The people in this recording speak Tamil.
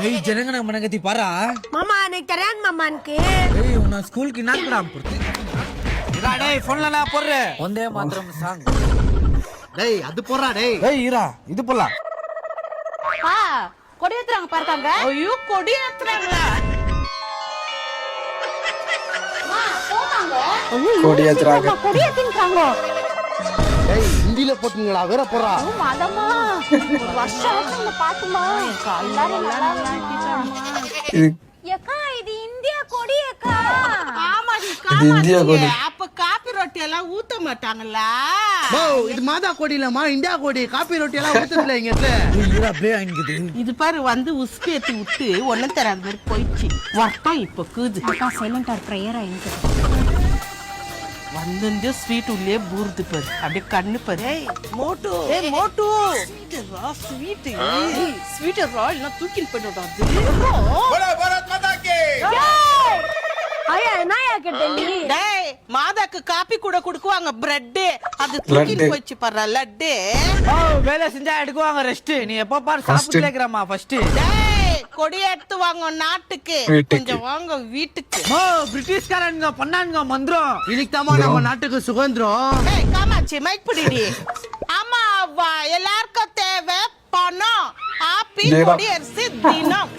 ஏய் ஜனங்கன மனகதி பாரா மாமா எனக்கு தெரியாது மாமா எனக்கு ஏய் உன்ன ஸ்கூலுக்கு நாக்குறாம் புர்த்தி இரா டேய் போன்ல நான் போறேன் வந்தே மாத்திரம் சாங் டேய் அது போறா டேய் ஏய் இரா இது போலாம் கொடி ஏத்துறாங்க பாருங்க ஐயோ கொடி ஏத்துறாங்களா கொடி ஏத்துறாங்க கொடி ஏத்தின்றாங்க டேய் ஹிந்தில போட்டுங்களா வேற போறா மதமா வருஷம் பாத்துமா எல்லாரும் இது ஏக்கா இது இந்தியா கொடி ஏக்கா ஆமாடி இது இந்தியா கொடி. அப்ப காப்பி ரொட்டி எல்லாம் ஊத்த மாட்டாங்களா போ இது மாதா கோடி இல்லம்மா இந்தியா கோடி காப்பி ரொட்டி எல்லாம் ஊத்துறதுல இங்க இருந்து ஏய் இரா அப்படியே ஆங்கிது இது பாரு வந்து உஸ்பி ஏத்தி விட்டு ஒன்னும் தராத மாதிரி போயிடுச்சு வரட்டும் இப்ப கூது அக்கா சைலண்டா பிரேயரா எனக்கு வந்து ஸ்வீட் உள்ளே பூர்து பாரு அப்படியே கண்ணு பாரு ஏய் மோட்டு ஏய் மோட்டு ஸ்வீட் ஸ்வீட் இல்ல தூக்கிட்டு போயிட்டு ஐயா என்னயா கேட்ட நீ டேய் மாதாக்கு காப்பி கூட குடுக்குவாங்க பிரெட் அது தூக்கிட்டு லட்டு. போயிடுச்சு பாரு லட்டு ஓ வேலை செஞ்சா எடுக்குவாங்க ரெஸ்ட் நீ எப்ப பாரு சாப்பிட்டு கேக்குறமா ஃபர்ஸ்ட் டேய் கொடி எடுத்து வாங்க நாட்டுக்கு வீட்டுக்கு. கொஞ்சம் வாங்க வீட்டுக்கு மோ பிரிட்டிஷ்காரங்க பண்ணானுங்க மந்திரம் இன்னைக்கு தான் நம்ம நாட்டுக்கு சுதந்திரம் ஏய் காமாட்சி மைக் பிடிடி ஆமா எல்லாருக்கும் தேவை பணம் ஆப்பி இதேதான். கொடி அரிசி தினம்